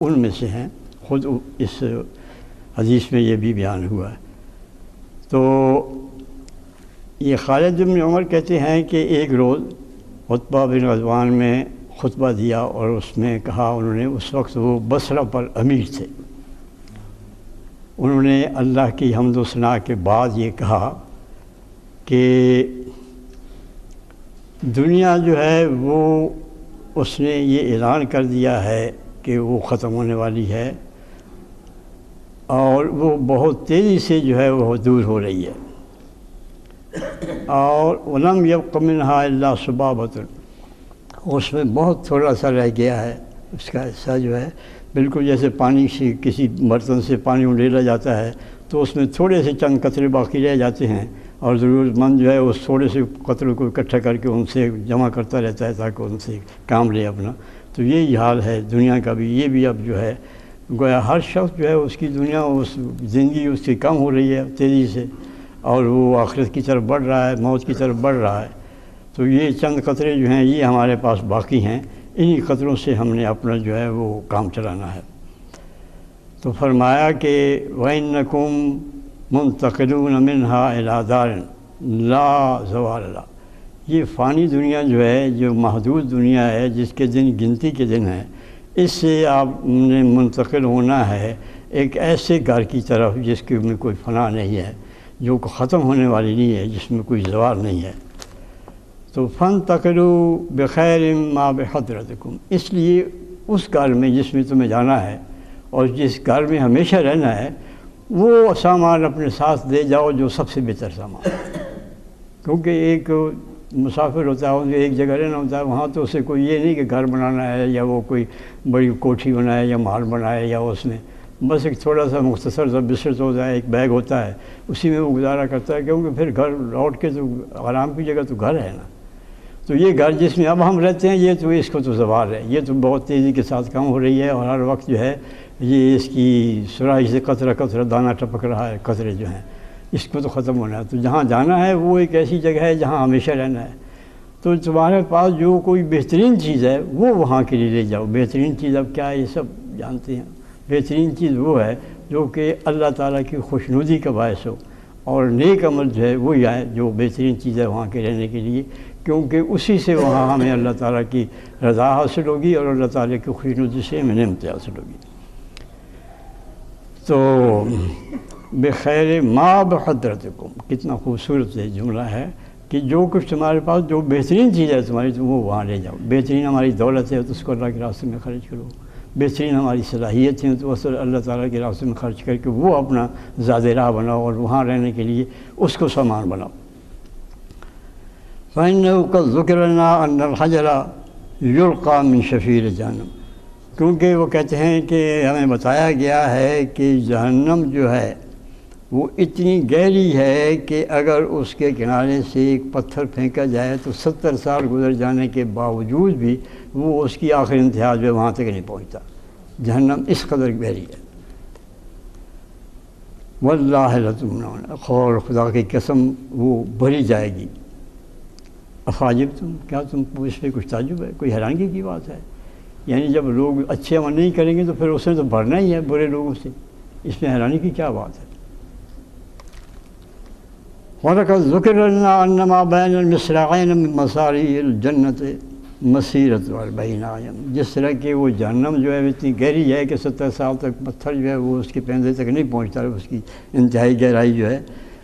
ان میں سے ہیں، خود اس حدیث میں یہ بھی بیان ہوا ہے۔ تو یہ خالد بن عمر کہتے ہیں کہ ایک روز عتبہ بن غزوان میں خطبہ دیا اور اس میں کہا، انہوں نے اس وقت وہ بصرہ پر امیر تھے، انہوں نے اللہ کی حمد و ثنا کے بعد یہ کہا کہ دنیا جو ہے وہ اس نے یہ اعلان کر دیا ہے کہ وہ ختم ہونے والی ہے اور وہ بہت تیزی سے جو ہے وہ دور ہو رہی ہے، اور وَلَمْ يَبْقَ مِنْهَا إِلَّا صُبَابَةٌ، اس میں بہت تھوڑا سا رہ گیا ہے، اس کا حصہ جو ہے بالکل جیسے پانی سے کسی برتن سے پانی اڈیلا جاتا ہے تو اس میں تھوڑے سے چند قطرے باقی رہ جاتے ہیں، اور ضرورت مند جو ہے اس تھوڑے سے قطروں کو اکٹھا کر کے ان سے جمع کرتا رہتا ہے تاکہ ان سے کام لے اپنا۔ تو یہی حال ہے دنیا کا بھی، یہ بھی اب جو ہے گویا ہر شخص جو ہے اس کی دنیا، اس زندگی اس کی کم ہو رہی ہے تیزی سے، اور وہ آخرت کی طرف بڑھ رہا ہے، موت کی طرف بڑھ رہا ہے۔ تو یہ چند قطرے جو ہیں یہ ہمارے پاس باقی ہیں، انہی قطروں سے ہم نے اپنا جو ہے وہ کام چلانا ہے۔ تو فرمایا کہ وَإِنَّكُمْ مُنْتَقِلُونَ مِنْهَا إِلَىٰ دَارٍ لَا زَوَالَ لَهَا، یہ فانی دنیا جو ہے، جو محدود دنیا ہے، جس کے دن گنتی کے دن ہیں، اس سے آپ نے منتقل ہونا ہے ایک ایسے گھر کی طرف جس کے میں کوئی فنا نہیں ہے، جو ختم ہونے والی نہیں ہے، جس میں کوئی زوال نہیں ہے۔ تو فَانْتَقِلُوا بِخَيْرٍ مَا بِحَضْرَتِكُمْ، اس لیے اس گھر میں جس میں تمہیں جانا ہے اور جس گھر میں ہمیشہ رہنا ہے، وہ سامان اپنے ساتھ لے جاؤ جو سب سے بہتر سامان، کیونکہ ایک مسافر ہوتا ہے، ایک جگہ رہنا ہوتا ہے، وہاں تو اسے کوئی یہ نہیں کہ گھر بنانا ہے یا وہ کوئی بڑی کوٹھی بنائے یا محل بنائے، یا اس میں بس ایک تھوڑا سا مختصر سا بستر ہوتا ہے، ایک بیگ ہوتا ہے، اسی میں وہ گزارا کرتا ہے، کیونکہ پھر گھر لوٹ کے تو آرام کی جگہ تو گھر ہے نا۔ تو یہ گھر جس میں اب ہم رہتے ہیں یہ تو اس کو تو زوال ہے، یہ تو بہت تیزی کے ساتھ کم ہو رہی ہے، اور ہر وقت جو ہے یہ اس کی سراہی سے قطرہ قطرہ دانہ ٹپک رہا ہے، قطرے جو ہیں اس کو تو ختم ہونا ہے۔ تو جہاں جانا ہے وہ ایک ایسی جگہ ہے جہاں ہمیشہ رہنا ہے، تو تمہارے پاس جو کوئی بہترین چیز ہے وہ وہاں کے لیے لے جاؤ۔ بہترین چیز اب کیا ہے یہ سب جانتے ہیں، بہترین چیز وہ ہے جو کہ اللہ تعالیٰ کی خوشنودی کا باعث ہو، اور نیک عمل جو ہے وہی ہے جو بہترین چیز ہے وہاں کے رہنے کے لیے، کیونکہ اسی سے وہاں ہمیں اللہ تعالیٰ کی رضا حاصل ہوگی اور اللہ تعالیٰ کی خوشنودی سے ہمیں نعمتیں حاصل ہوگی۔ تو بخیر ما بحضرتکم، کتنا خوبصورت یہ جملہ ہے کہ جو کچھ تمہارے پاس جو بہترین چیز ہے تمہاری، تم وہ وہاں لے جاؤ۔ بہترین ہماری دولت ہے تو اس کو اللہ کے راستے میں خرچ کرو، بہترین ہماری صلاحیت ہے تو اصل اللہ تعالیٰ کے راستے میں خرچ کر کے وہ اپنا زاد راہ بناؤ اور وہاں رہنے کے لیے اس کو سامان بناؤ۔ فَإِنَّهُ قَدْ ذُكِرَ لَنَا أَنَّ الْحَجَرَ يُلْقَىٰ مِنْ شَفِيرِ جَهَنَّمَ، کیونکہ وہ کہتے ہیں کہ ہمیں بتایا گیا ہے کہ جہنم جو ہے وہ اتنی گہری ہے کہ اگر اس کے کنارے سے ایک پتھر پھینکا جائے تو 70 سال گزر جانے کے باوجود بھی وہ اس کی آخری انتہا جو وہاں تک نہیں پہنچتا۔ جہنم اس قدر گہری ہے۔ واللہ لتمنون، اور خدا کی قسم وہ بھری جائے گی۔ افعجب تم، کیا تم اس پہ کچھ تعجب ہے، کوئی حیرانگی کی بات ہے؟ یعنی جب لوگ اچھے عمل نہیں کریں گے تو پھر اس نے تو بھرنا ہی ہے برے لوگوں سے، اس میں حیرانی کی کیا بات ہے؟ وَلَقَدْ ذُكِرَ لَنَا أَنَّ مَا بَيْنَ الْمِصْرَعَيْنِ مِن مَصَارِعِ الْجَنَّةِ مَسِيرَةُ 40 عَامًا، جس طرح کہ وہ جہنم جو ہے اتنی گہری ہے کہ 70 سال تک پتھر جو ہے وہ اس کے پہندے تک نہیں پہنچتا، اس کی انتہائی گہرائی جو ہے۔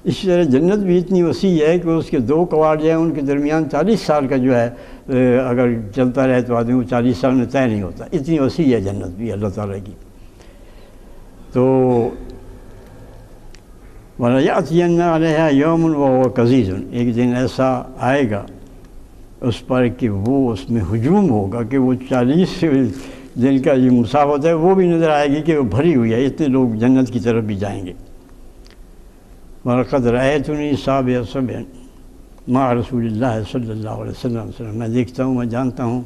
اسی طرح جنت بھی اتنی وسیع ہے کہ اس کے 2 کواڑ جو ہیں ان کے درمیان 40 سال کا جو ہے اگر چلتا رہے تو آدمی وہ 40 سال میں طے نہیں ہوتا، اتنی وسیع ہے جنت بھی اللہ تعالیٰ کی۔ تو وَلَيَأْتِيَنَّ عَلَيْهَا يَوْمٌ وَهُوَ كَظِيظٌ، ایک دن ایسا آئے گا اس پر کہ وہ اس میں ہجوم ہوگا کہ وہ 40 دن کا یہ مسافت ہے وہ بھی نظر آئے گی کہ وہ بھری ہوئی ہے، اتنے لوگ جنت کی طرف بھی جائیں گے۔ وَلَقَدْ رَأَيْتُنِي سَابِعَ سَبْعٍ مَعَ رسول اللہ صلی اللہ علیہ وسلم، میں دیکھتا ہوں، میں جانتا ہوں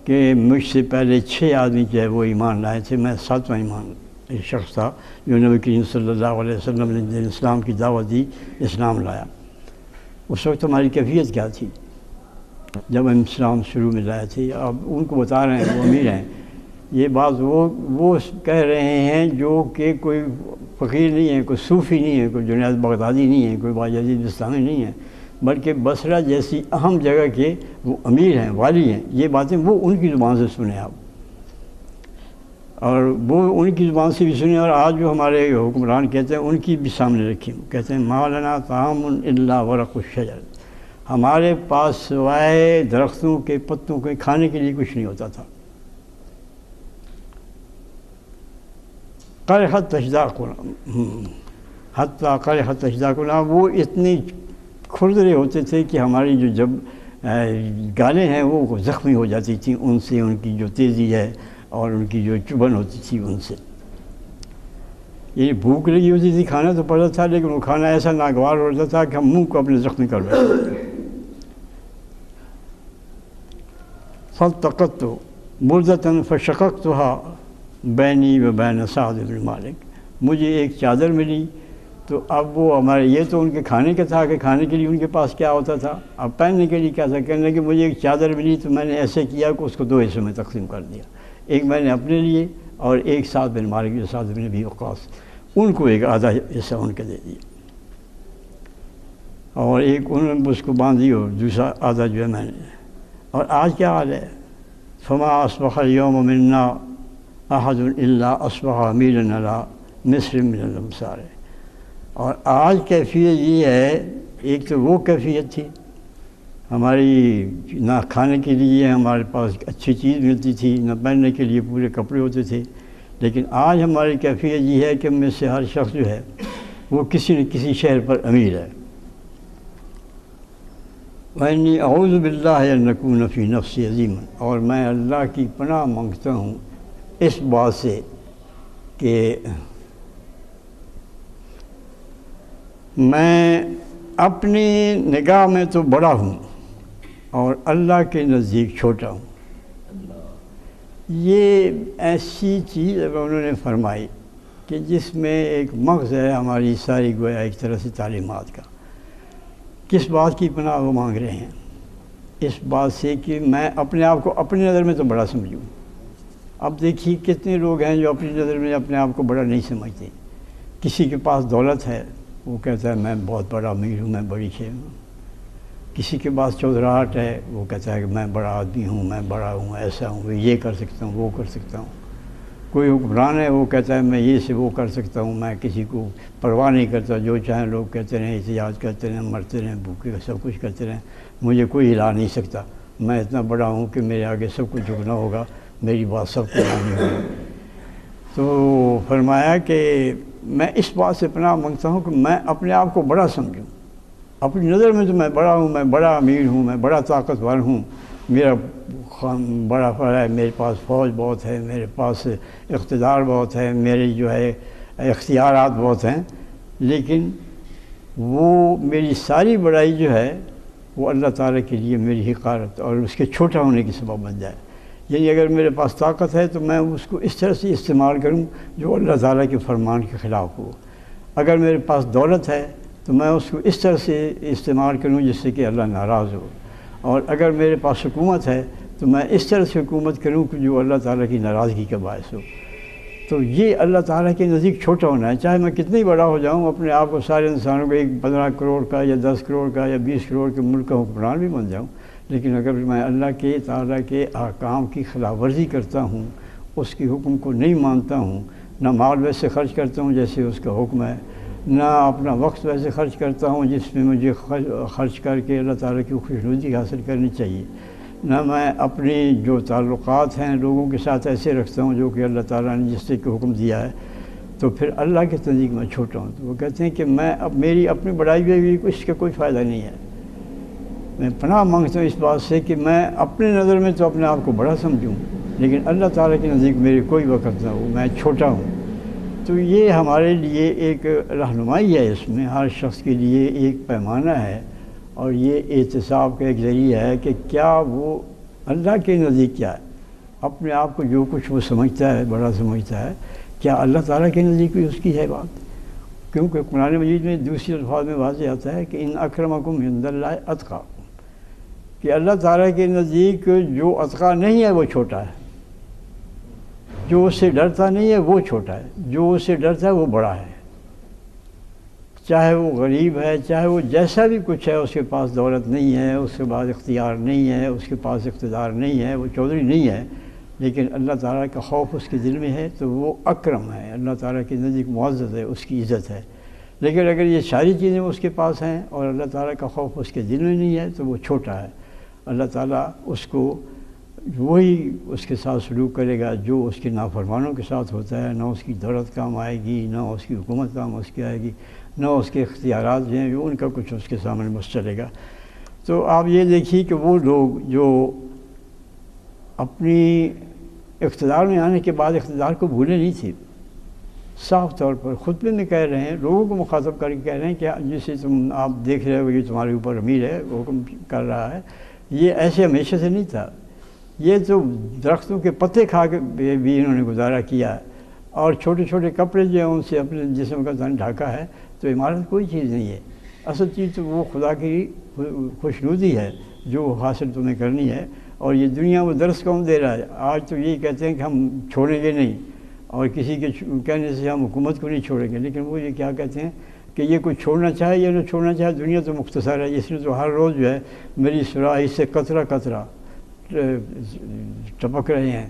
کہ مجھ سے پہلے 6 آدمی جو ہے وہ ایمان لائے تھے، میں 7واں ایمان ایک شخص تھا جو نبی کریم صلی اللہ علیہ وسلم نے اسلام کی دعوت دی، اسلام لایا۔ اس وقت ہماری کیفیت کیا تھی جب ہم اسلام شروع میں لائے تھے؟ اب ان کو بتا رہے ہیں، وہ امیر ہیں یہ بات وہ کہہ رہے ہیں جو کہ کوئی فقیر نہیں ہے، کوئی صوفی نہیں ہے، کوئی جنید بغدادی نہیں ہے، کوئی باجدید بستانی نہیں ہے، بلکہ بصرہ جیسی اہم جگہ کے وہ امیر ہیں، والی ہیں. یہ باتیں وہ ان کی زبان سے سنیں آپ، اور وہ ان کی زبان سے بھی سنیں. اور آج جو ہمارے حکمران کہتے ہیں ان کی بھی سامنے رکھی. کہتے ہیں ما لنا طعام الا ورق الشجر، ہمارے پاس سوائے درختوں کے پتوں کے کھانے کے لیے کچھ نہیں ہوتا تھا. قرحت تشداقنا حتیٰ قرحت تشداقنا، وہ اتنے کھردرے ہوتے تھے کہ ہماری جو جب گالیں ہیں وہ زخمی ہو جاتی تھیں ان سے، ان کی جو تیزی ہے اور ان کی جو چبھن ہوتی تھی ان سے. یہ بھوک لگی ہوتی تھی، کھانا تو پڑتا تھا لیکن وہ کھانا ایسا ناگوار ہوتا تھا کہ ہم منہ کو اپنے زخمی کر بیٹھتے. فالتقطت بردۃ فشققتها بینی و بین سعد بن مالک، مجھے ایک چادر ملی. تو اب وہ ہمارے، یہ تو ان کے کھانے کا تھا کہ کھانے کے لیے ان کے پاس کیا ہوتا تھا، اب پہننے کے لیے کیا تھا. کہنے کہ مجھے ایک چادر ملی تو میں نے ایسے کیا کہ اس کو دو حصوں میں تقسیم کر دیا. ایک میں نے اپنے لیے اور ایک سعد بن مالک جو سعد بن ابی وقاص، ان کو ایک آدھا حصہ ان کے دے دیا، اور ایک انہوں نے اس کو باندھ دی اور دوسرا آدھا جو ہے میں نے. اور آج کیا حال ہے؟ فما اصبح اليوم منا احد الا اصبح امیرا علی مصر من الامصار. اور آج کیفیت یہ ہے، ایک تو وہ کیفیت تھی ہماری، نہ کھانے کے لیے ہمارے پاس اچھی چیز ملتی تھی، نہ پہننے کے لیے پورے کپڑے ہوتے تھے. لیکن آج ہماری کیفیت یہ ہے کہ میں سے ہر شخص جو ہے وہ کسی نہ کسی شہر پر امیر ہے. وَإِنِّي أَعُوذُ بِاللَّهِ أَن نَّكُونَ فِي نَفْسِي عَظِيمًا، اور میں اللہ کی پناہ مانگتا ہوں اس بات سے کہ میں اپنی نگاہ میں تو بڑا ہوں اور اللہ کے نزدیک چھوٹا ہوں. یہ ایسی چیز اگر انہوں نے فرمائی کہ جس میں ایک مغز ہے ہماری ساری گویا ایک طرح سے تعلیمات کا. کس بات کی پناہ وہ مانگ رہے ہیں؟ اس بات سے کہ میں اپنے آپ کو اپنی نظر میں تو بڑا سمجھوں. اب دیکھیے کتنے لوگ ہیں جو اپنی نظر میں اپنے آپ کو بڑا نہیں سمجھتے. کسی کے پاس دولت ہے وہ کہتا ہے میں بہت بڑا امیر ہوں، میں بڑی شے ہوں. کسی کے پاس چودراہٹ ہے وہ کہتا ہے کہ میں بڑا آدمی ہوں، میں بڑا ہوں، ایسا ہوں، یہ کر سکتا ہوں، وہ کر سکتا ہوں. کوئی حکمران ہے وہ کہتا ہے میں یہ سے وہ کر سکتا ہوں، میں کسی کو پرواہ نہیں کرتا، جو چاہیں لوگ کہتے رہیں، احتجاج کرتے رہیں، مرتے رہیں، بھوکے سب کچھ کرتے رہیں، مجھے کوئی ہلا نہیں سکتا. میں اتنا بڑا ہوں کہ میرے آگے سب کو جھکنا ہوگا، میری بات سب کو ماننی ہوگی. تو فرمایا کہ میں اس بات سے پناہ مانگتا ہوں کہ میں اپنے آپ کو بڑا سمجھوں. اپنی نظر میں تو میں بڑا ہوں، میں بڑا امیر ہوں، میں بڑا طاقتور ہوں، میرا بڑا ہے، میرے پاس فوج بہت ہے، میرے پاس اقتدار بہت ہے، میرے جو ہے اختیارات بہت ہیں. لیکن وہ میری ساری بڑائی جو ہے وہ اللہ تعالیٰ کے لیے میری حقارت اور اس کے چھوٹا ہونے کی سبب بن جائے. یعنی اگر میرے پاس طاقت ہے تو میں اس کو اس طرح سے استعمال کروں جو اللہ تعالیٰ کے فرمان کے خلاف ہو. اگر میرے پاس دولت ہے تو میں اس کو اس طرح سے استعمال کروں جس سے کہ اللہ ناراض ہو. اور اگر میرے پاس حکومت ہے تو میں اس طرح سے حکومت کروں کہ جو اللہ تعالیٰ کی ناراضگی کا باعث ہو. تو یہ اللہ تعالیٰ کے نزدیک چھوٹا ہونا ہے. چاہے میں کتنی بڑا ہو جاؤں، اپنے آپ کو سارے انسانوں کو ایک 15 کروڑ کا یا 10 کروڑ کا یا 20 کروڑ کے ملک کا حکمران بھی بن جاؤں، لیکن اگر میں اللہ کے تعالیٰ کے احکام کی خلاف ورزی کرتا ہوں، اس کے حکم کو نہیں مانتا ہوں، نہ مال ویسے خرچ کرتا ہوں جیسے اس کا حکم ہے، نہ اپنا وقت ویسے خرچ کرتا ہوں جس میں مجھے خرچ کر کے اللہ تعالیٰ کی خوشنودی حاصل کرنی چاہیے، نہ میں اپنی جو تعلقات ہیں لوگوں کے ساتھ ایسے رکھتا ہوں جو کہ اللہ تعالیٰ نے جس سے کہ حکم دیا ہے، تو پھر اللہ کے نزدیک میں چھوٹا ہوں. تو وہ کہتے ہیں کہ میں میری اپنی بڑائی ہوئی اس کا کوئی فائدہ نہیں ہے. میں پناہ مانگتا ہوں اس بات سے کہ میں اپنی نظر میں تو اپنے آپ کو بڑا سمجھوں، لیکن اللہ تعالیٰ کے نزدیک میری کوئی وقت نہ ہو، میں چھوٹا ہوں. تو یہ ہمارے لیے ایک رہنمائی ہے، اس میں ہر شخص کے لیے ایک پیمانہ ہے، اور یہ احتساب کا ایک ذریعہ ہے کہ کیا وہ اللہ کے نزدیک کیا ہے. اپنے آپ کو جو کچھ وہ سمجھتا ہے، بڑا سمجھتا ہے، کیا اللہ تعالیٰ کے نزدیک بھی اس کی ہے بات؟ کیونکہ قرآن مجید میں دوسری الفاظ میں واضح آتا ہے کہ ان اکرمکم عند اللہ اتقاکم، کہ اللہ تعالیٰ کے نزدیک جو اتقا نہیں ہے وہ چھوٹا ہے. جو اس سے ڈرتا نہیں ہے وہ چھوٹا ہے، جو اس سے ڈرتا ہے وہ بڑا ہے، چاہے وہ غریب ہے، چاہے وہ جیسا بھی کچھ ہے، اس کے پاس دولت نہیں ہے، اس کے پاس اختیار نہیں ہے، اس کے پاس اقتدار نہیں ہے، وہ چودھری نہیں ہے، لیکن اللہ تعالیٰ کا خوف اس کے دل میں ہے تو وہ اکرم ہے، اللہ تعالیٰ کے نزدیک معزز ہے، اس کی عزت ہے۔ لیکن اگر یہ ساری چیزیں اس کے پاس ہیں اور اللہ تعالیٰ کا خوف اس کے دل میں نہیں ہے تو وہ چھوٹا ہے۔ اللہ تعالیٰ اس کو وہی اس کے ساتھ سلوک کرے گا جو اس کے نافرمانوں کے ساتھ ہوتا ہے، نہ اس کی دولت کام آئے گی، نہ اس کی حکومت کام اس کی آئے گی، نہ اس کے اختیارات جو ہیں ان کا کچھ اس کے سامنے بس چلے گا۔ تو آپ یہ دیکھیے کہ وہ لوگ جو اپنی اقتدار میں آنے کے بعد اقتدار کو بھولے نہیں تھے، صاف طور پر خطبے میں کہہ رہے ہیں، لوگوں کو مخاطب کر کے کہہ رہے ہیں کہ جسے تم آپ دیکھ رہے ہو یہ تمہارے اوپر امیر ہے، حکم کر رہا ہے، یہ ایسے ہمیشہ سے نہیں تھا، یہ تو درختوں کے پتے کھا کے بھی انہوں نے گزارا کیا، اور چھوٹے چھوٹے کپڑے جو ہیں ان سے اپنے جسم کا تن ڈھاکا ہے، تو عمارت کوئی چیز نہیں ہے۔ اصل چیز تو وہ خدا کی خوشنودی ہے جو حاصل تمہیں کرنی ہے، اور یہ دنیا وہ درس کون دے رہا ہے؟ آج تو یہی کہتے ہیں کہ ہم چھوڑیں گے نہیں، اور کسی کے کہنے سے ہم حکومت کو نہیں چھوڑیں گے، لیکن وہ یہ کیا کہتے ہیں کہ یہ کوئی چھوڑنا چاہے یا نہ چھوڑنا چاہے، دنیا تو مختصر ہے، اس نے تو ہر روز جو ہے میری سراہی سے قطرہ قطرہ ٹپک رہے ہیں،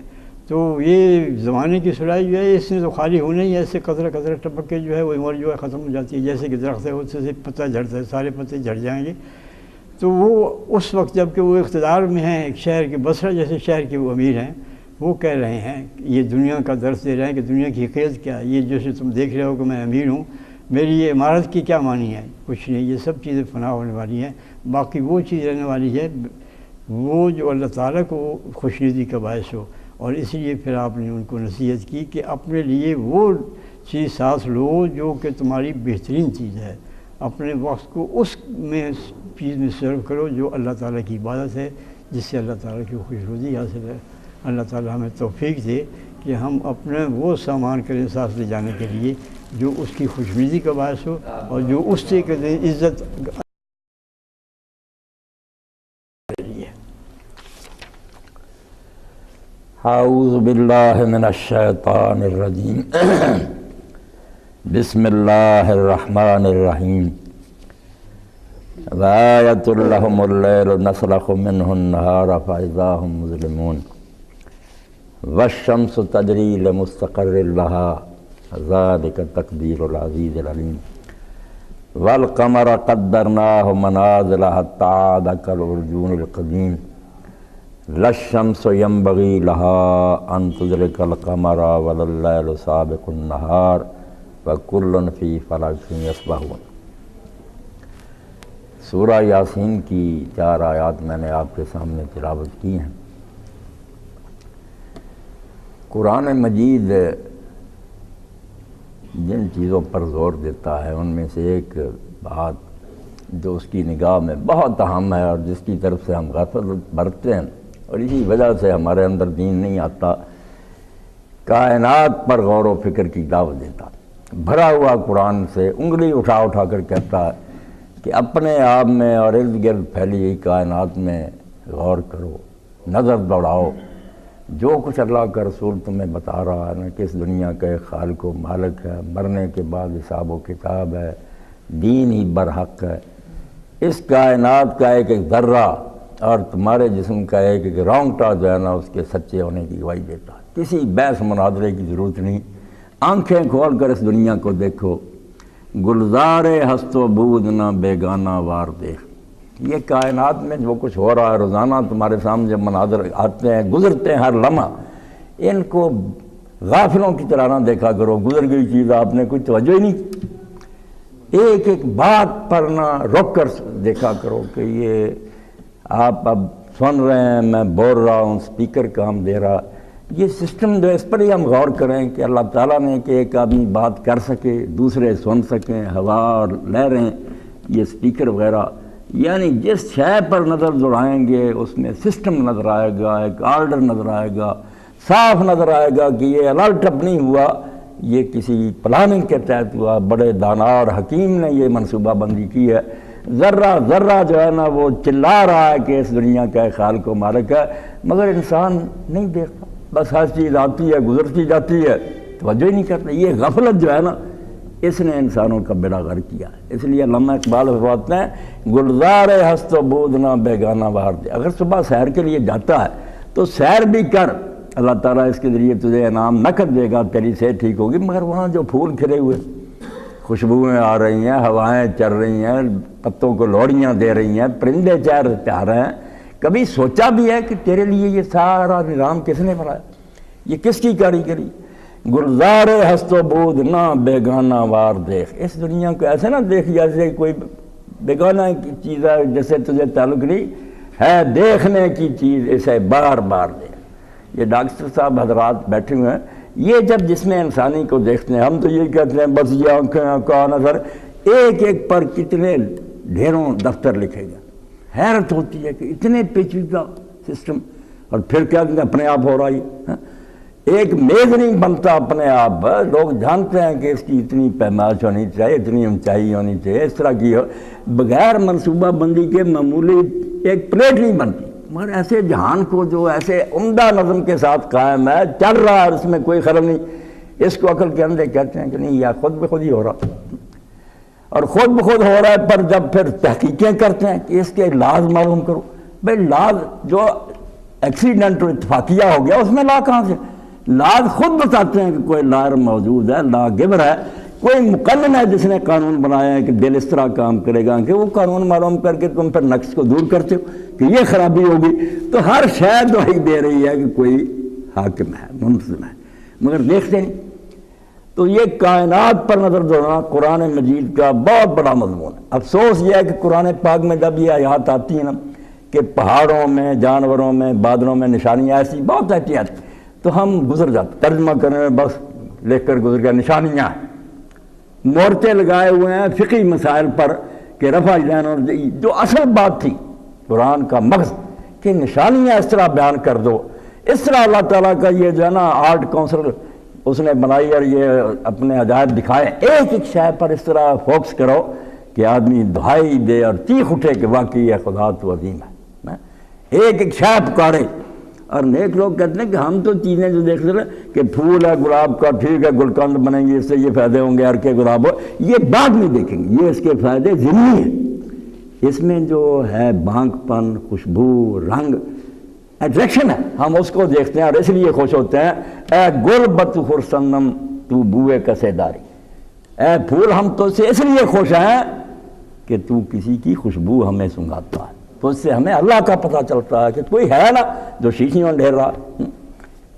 تو یہ زمانے کی سراہی جو ہے اس نے تو خالی ہونا ہی ہے، ایسے قطرہ قطرہ ٹپک کے جو ہے وہ عمر جو ہے ختم ہو جاتی ہے، جیسے کہ درخت ہے اس سے پتہ جھڑتا ہے، سارے پتے جھڑ جائیں گے۔ تو وہ اس وقت جب کہ وہ اقتدار میں ہیں، ایک شہر کے بصرہ جیسے شہر کے وہ امیر ہیں، وہ کہہ رہے ہیں، یہ دنیا کا درس دے رہے ہیں کہ دنیا کی حقیقت کیا ہے، یہ جیسے تم دیکھ رہے ہو کہ میں امیر ہوں، میری یہ عمارت کی کیا معنی ہے؟ کچھ نہیں، یہ سب چیزیں فنا ہونے والی ہیں، باقی وہ چیز رہنے والی ہے وہ جو اللہ تعالیٰ کو خوشنودی کا باعث ہو۔ اور اس لیے پھر آپ نے ان کو نصیحت کی کہ اپنے لیے وہ چیز ساتھ لو جو کہ تمہاری بہترین چیز ہے، اپنے وقت کو اس میں چیز میں صرف کرو جو اللہ تعالیٰ کی عبادت ہے، جس سے اللہ تعالیٰ کی خوشنودی حاصل ہے۔ اللہ تعالیٰ ہمیں توفیق دے کہ ہم اپنے وہ سامان کریں ساتھ لے جانے کے لیے جو اس کی خوشنودی کا باعث ہو، اور جو اس سے عزت اعوذ باللہ من الشیطان الرجیم بسم اللہ الرحمن الرحیم وآیۃ لہم اللیل نسلخ منہ النہار فإذا ہم مظلمون والشمس تجری لمستقر لها ذلک تقدیر العزیز العلیم والقمر قدرناہ منازل حتی عاد کالعرجون القدیم لا الشمس ينبغي لها أن تدرك القمر ولا الليل سابق النهار وكل في فلك يسبحون۔ سورہ یاسین کی 4 آیات میں نے آپ کے سامنے تلاوت کی ہیں۔ قرآن مجید جن چیزوں پر زور دیتا ہے ان میں سے ایک بات جو اس کی نگاہ میں بہت اہم ہے اور جس کی طرف سے ہم غفلت برتتے ہیں اور اسی وجہ سے ہمارے اندر دین نہیں آتا، کائنات پر غور و فکر کی دعوت دیتا، بھرا ہوا قرآن سے انگلی اٹھا اٹھا کر کہتا ہے کہ اپنے آپ میں اور ارد گرد پھیلی ہوئی کائنات میں غور کرو، نظر دوڑاؤ، جو کچھ اللہ کا رسول تمہیں بتا رہا ہے نا کہ اس دنیا کا ایک خالق و مالک ہے، مرنے کے بعد حساب و کتاب ہے، دین ہی برحق ہے، اس کائنات کا ایک ایک ذرہ اور تمہارے جسم کا ایک ایک رونگٹا جو ہے نا اس کے سچے ہونے کی گواہی دیتا ہے۔ کسی بحث مناظرے کی ضرورت نہیں، آنکھیں کھول کر اس دنیا کو دیکھو، گلزار ہست و بود نہ بیگانہ وار دیکھ۔ یہ کائنات میں جو کچھ ہو رہا ہے روزانہ تمہارے سامنے جب مناظر آتے ہیں، گزرتے ہیں ہر لمحہ، ان کو غافلوں کی طرح نہ دیکھا کرو، گزر گئی چیز آپ نے کوئی توجہ ہی نہیں، ایک ایک بات پر نہ رک کر دیکھا کرو کہ یہ آپ اب سن رہے ہیں، میں بول رہا ہوں، سپیکر کام دے رہا، یہ سسٹم جو ہے اس پر ہی ہم غور کریں کہ اللہ تعالیٰ نے کہ ایک آدمی بات کر سکے، دوسرے سن سکیں، ہوا اور لہریں، یہ سپیکر وغیرہ، یعنی جس شے پر نظر دوڑائیں گے اس میں سسٹم نظر آئے گا، ایک آرڈر نظر آئے گا، صاف نظر آئے گا کہ یہ الرٹ اپ نہیں ہوا، یہ کسی پلاننگ کے تحت ہوا، بڑے دانا اور حکیم نے یہ منصوبہ بندی کی ہے۔ ذرہ ذرہ جو ہے نا وہ چلا رہا ہے کہ اس دنیا کا خالق و مالک ہے، مگر انسان نہیں دیکھتا، بس ہر چیز آتی ہے گزرتی جاتی ہے، توجہ ہی نہیں کرتے. یہ غفلت جو ہے نا اس نے انسانوں کا بیڑا غرق کیا ہے. اس لیے علامہ اقبال فرماتے ہیں گلزار ہست و بود نہ بیگانہ بہار دے. اگر صبح سیر کے لیے جاتا ہے تو سیر بھی کر، اللہ تعالیٰ اس کے ذریعے تجھے انعام نہ کر دے گا، تیری صحت ٹھیک ہوگی. مگر وہاں جو پھول کھلے ہوئے، خوشبوئیں آ رہی ہیں، ہوائیں چل رہی ہیں، پتوں کو لوڑیاں دے رہی ہیں، پرندے چہر پہ رہے ہیں، کبھی سوچا بھی ہے کہ تیرے لیے یہ سارا نظام کس نے بنایا؟ یہ کس کی کاریگری؟ گلزار ہست و بود نہ بیگانہ وار دیکھ. اس دنیا کو ایسے نہ دیکھ جیسے کوئی بیگانہ کی چیز ہے، جیسے تجھے تعلق نہیں ہے، دیکھنے کی چیز اسے بار بار دیکھ. یہ ڈاکٹر صاحب حضرات بیٹھے ہوئے ہیں، یہ جب جسم انسانی کو دیکھتے ہیں، ہم تو یہی کہتے ہیں بس یہ آنکھیں کا نظر، ایک ایک پر کتنے ڈھیروں دفتر لکھے گا. حیرت ہوتی ہے کہ اتنے پیچیدہ سسٹم، اور پھر کیا اپنے آپ ہو رہا ہے. ایک میز نہیں بنتا اپنے آپ. لوگ جانتے ہیں کہ اس کی اتنی پیمائش ہونی چاہیے، اتنی اونچائی ہونی چاہیے، اس طرح کی ہو، بغیر منصوبہ بندی کے معمولی ایک پلیٹ نہیں بنتی. مگر ایسے جہان کو جو ایسے عمدہ نظم کے ساتھ قائم ہے، چل رہا ہے، اس میں کوئی خلل نہیں، اس کو عقل کے اندھے کہتے ہیں کہ نہیں یہ خود بخود ہی ہو رہا. اور خود بخود ہو رہا ہے، پر جب پھر تحقیقیں کرتے ہیں کہ اس کے لاز معلوم کرو. بھائی لاز جو ایکسیڈنٹ اتفاقیہ ہو گیا اس میں لا کہاں سے؟ لاز خود بتاتے ہیں کہ کوئی لا موجود ہے، لا گبر ہے، کوئی مقنن ہے جس نے قانون بنایا ہے کہ دل اس طرح کام کرے گا کہ وہ قانون معلوم کر کے تم پھر نقص کو دور کرتے ہو کہ یہ خرابی ہوگی. تو ہر شے دہائی دے رہی ہے کہ کوئی حاکم ہے، منظم ہے، مگر دیکھتے نہیں. تو یہ کائنات پر نظر دوڑنا قرآن مجید کا بہت بڑا مضمون ہے. افسوس یہ ہے کہ قرآن پاک میں جب یہ آیات آتی ہیں نا کہ پہاڑوں میں، جانوروں میں، بادلوں میں نشانیاں ایسی بہت احتیاط، تو ہم گزر جاتے، ترجمہ کرنے میں بس لکھ کر گزر گیا نشانیاں. مورچے لگائے ہوئے ہیں فقہی مسائل پر کہ رفع ذہن، اور جو اصل بات تھی قرآن کا مغز کہ نشانیاں اس طرح بیان کر دو. اس طرح اللہ تعالیٰ کا یہ جو ہے نا آرٹ کونسل اس نے بنائی اور یہ اپنے عجائب دکھائے، ایک ایک شے پر اس طرح فوکس کرو کہ آدمی دہائی دے اور چیخ اٹھے کہ واقعی یہ خدا تو عظیم ہے. ایک ایک شے پکارے. اور نیک لوگ کہتے ہیں کہ ہم تو چیزیں جو دیکھ رہے ہیں کہ پھول ہے گلاب کا، ٹھیک ہے گلقند بنیں گے، اس سے یہ فائدے ہوں گے، ہر کے گلاب ہو، یہ بعد میں دیکھیں گے، یہ اس کے فائدے ضمنی ہیں. اس میں جو ہے بانک پن، خوشبو، رنگ، اٹریکشن ہے، ہم اس کو دیکھتے ہیں اور اس لیے خوش ہوتے ہیں. اے گل بت خرسندم تو بوئے کسے داری. اے پھول ہم تو سے اس لیے خوش ہیں کہ تو کسی کی خوشبو ہمیں سنگھاتا ہے. تو اس سے ہمیں اللہ کا پتہ چلتا ہے کہ کوئی ہے نا جو شیشیوں ڈھیر رہا،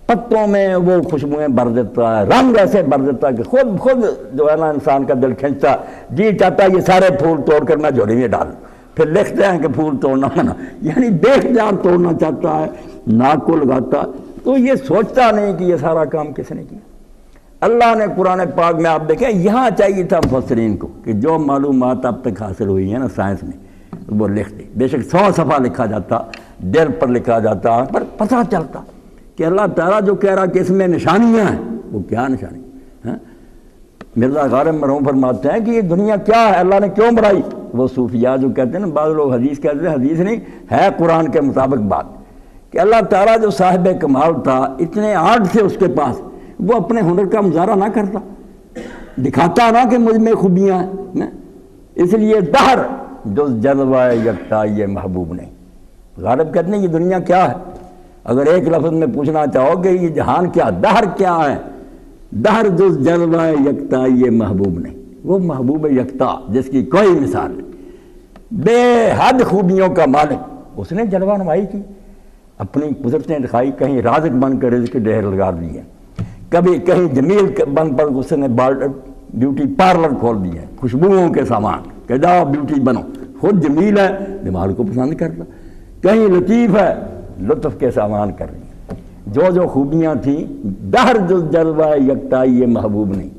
پتوں میں وہ خوشبوئیں بھر دیتا ہے، رنگ ایسے بھر دیتا ہے کہ خود جو ہے نا انسان کا دل کھنچتا، جی چاہتا ہے یہ سارے پھول توڑ کر میں جھولی میں ڈال. پھر لکھتے ہیں کہ پھول توڑنا منع، یعنی دیکھ جان توڑنا چاہتا ہے، ناک کو لگاتا. تو یہ سوچتا نہیں کہ یہ سارا کام کس نے کیا. اللہ نے قرآن پاک میں آپ دیکھیں یہاں چاہیے تھا مفسرین کو کہ جو معلومات اب تک حاصل ہوئی ہیں نا سائنس میں وہ لکھ دے. بے شک 100 صفحہ لکھا جاتا، دل پر لکھا جاتا، پر پتہ چلتا کہ اللہ تعالیٰ جو کہہ رہا کہ اس میں نشانیاں ہیں، وہ کیا نشانی ہیں. مرزا غالب مرحوم فرماتے ہیں کہ یہ دنیا کیا ہے، اللہ نے کیوں بنائی. وہ صوفیاء جو کہتے ہیں نا، بعض لوگ حدیث کہتے ہیں، حدیث نہیں ہے قرآن کے مطابق بات، کہ اللہ تعالیٰ جو صاحب کمال تھا، اتنے آرٹ تھے اس کے پاس، وہ اپنے ہنر کا مظاہرہ نہ کرتا، دکھاتا نہ کہ مجھ میں خوبیاں ہیں. اس لیے دہر جو جلوہ یکتا یہ محبوب نہیں. غالب کہتے ہیں یہ دنیا کیا ہے، اگر ایک لفظ میں پوچھنا چاہو کہ یہ جہان کیا، دہر کیا ہے، دہر جو جلوہ یکتا یہ محبوب نہیں. وہ محبوب یکتا جس کی کوئی مثال نہیں، بے حد خوبیوں کا مالک، اس نے جلوہ نمائی کی، اپنی قدرتیں دکھائی. کہیں رازق بن کر رزق کے ڈھیر لگا دیے، کبھی کہیں جمیل بن پر اس نے بیوٹی پارلر کھول دیے، خوشبوؤں کے سامان کہ جاؤ بیوٹی بنو. خود جمیل ہے، دماغ کو پسند کرتا. کہیں لطیف ہے، لطف کے سامان کر رہی ہے. جو خوبیاں تھیں، دہر جو جلوہ یکتا یہ محبوب نہیں.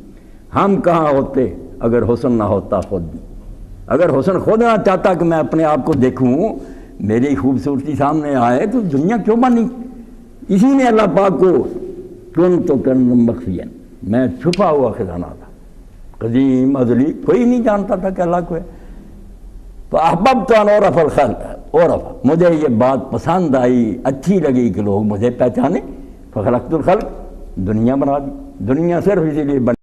ہم کہاں ہوتے اگر حسن نہ ہوتا خود بھی. اگر حسن خود نہ چاہتا کہ میں اپنے آپ کو دیکھوں، میری خوبصورتی سامنے آئے، تو دنیا کیوں بنی. اسی نے اللہ پاک کو کن تو کن مخفیاً، میں چھپا ہوا خزانہ تھا، قدیم ازلی، کوئی نہیں جانتا تھا کہ اللہ کو ہے. فاحببت ان اعرف الخلق، مجھے یہ بات پسند آئی، اچھی لگی کہ لوگ مجھے پہچانے. فخلقت الخلق، دنیا بنا دی، دنیا صرف اسی لیے بن